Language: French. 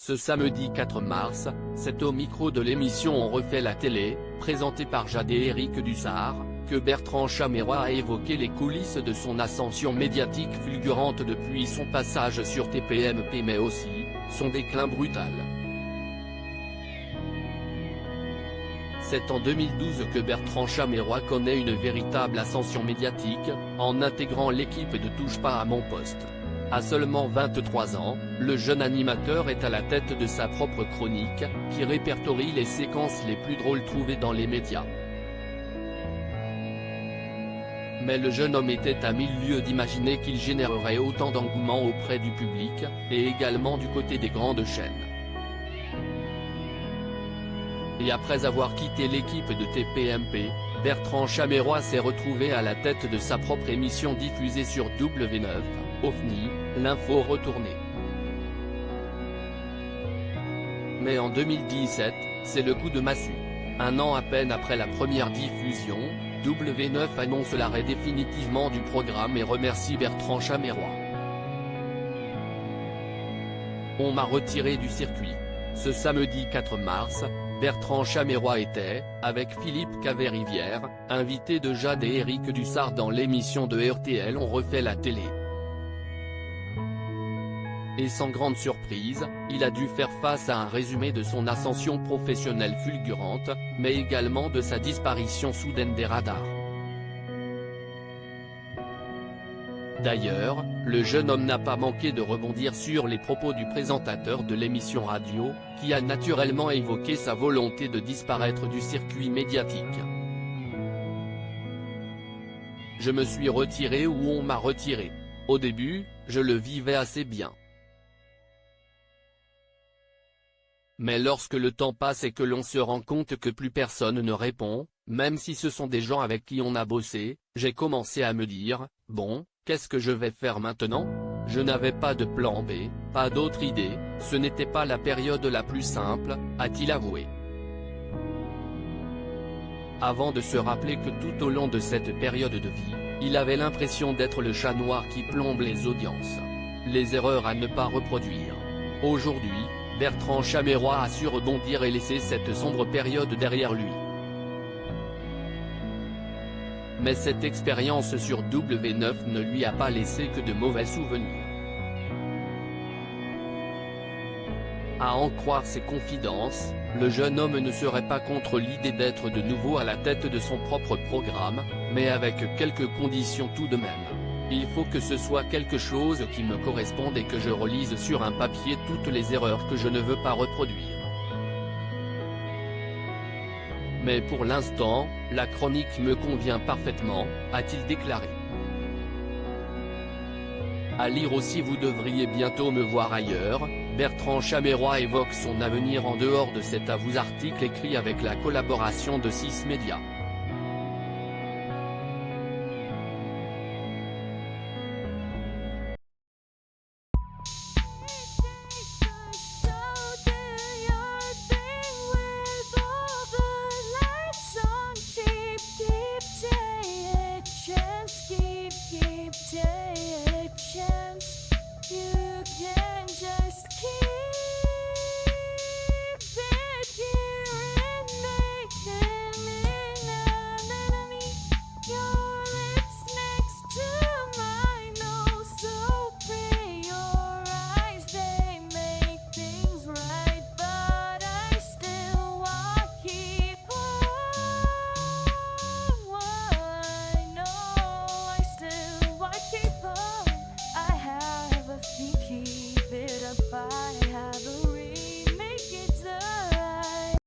Ce samedi 4 mars, c'est au micro de l'émission On refait la télé, présentée par Jade et Éric Dussart, que Bertrand Chameroy a évoqué les coulisses de son ascension médiatique fulgurante depuis son passage sur TPMP mais aussi, son déclin brutal. C'est en 2012 que Bertrand Chameroy connaît une véritable ascension médiatique, en intégrant l'équipe de Touche pas à mon poste. À seulement 23 ans, le jeune animateur est à la tête de sa propre chronique, qui répertorie les séquences les plus drôles trouvées dans les médias. Mais le jeune homme était à mille lieues d'imaginer qu'il générerait autant d'engouement auprès du public, et également du côté des grandes chaînes. Et après avoir quitté l'équipe de TPMP, Bertrand Chameroy s'est retrouvé à la tête de sa propre émission diffusée sur W9, OFNI, l'info retournée. Mais en 2017, c'est le coup de massue. Un an à peine après la première diffusion, W9 annonce l'arrêt définitivement du programme et remercie Bertrand Chameroy. On m'a retiré du circuit. Ce samedi 4 mars, Bertrand Chameroy était, avec Philippe Caverivière, invité de Jade et Éric Dussart dans l'émission de RTL On refait la télé. Et sans grande surprise, il a dû faire face à un résumé de son ascension professionnelle fulgurante, mais également de sa disparition soudaine des radars. D'ailleurs, le jeune homme n'a pas manqué de rebondir sur les propos du présentateur de l'émission radio, qui a naturellement évoqué sa volonté de disparaître du circuit médiatique. Je me suis retiré ou on m'a retiré. Au début, je le vivais assez bien. Mais lorsque le temps passe et que l'on se rend compte que plus personne ne répond, même si ce sont des gens avec qui on a bossé, j'ai commencé à me dire, bon, qu'est-ce que je vais faire maintenant ? Je n'avais pas de plan B, pas d'autre idée, ce n'était pas la période la plus simple, a-t-il avoué. Avant de se rappeler que tout au long de cette période de vie, il avait l'impression d'être le chat noir qui plombe les audiences. Les erreurs à ne pas reproduire. Aujourd'hui, Bertrand Chameroy a su rebondir et laisser cette sombre période derrière lui. Mais cette expérience sur W9 ne lui a pas laissé que de mauvais souvenirs. À en croire ses confidences, le jeune homme ne serait pas contre l'idée d'être de nouveau à la tête de son propre programme, mais avec quelques conditions tout de même. Il faut que ce soit quelque chose qui me corresponde et que je relise sur un papier toutes les erreurs que je ne veux pas reproduire. Mais pour l'instant, la chronique me convient parfaitement, a-t-il déclaré. À lire aussi vous devriez bientôt me voir ailleurs, Bertrand Chameroy évoque son avenir en dehors de cet article écrit avec la collaboration de 6 médias.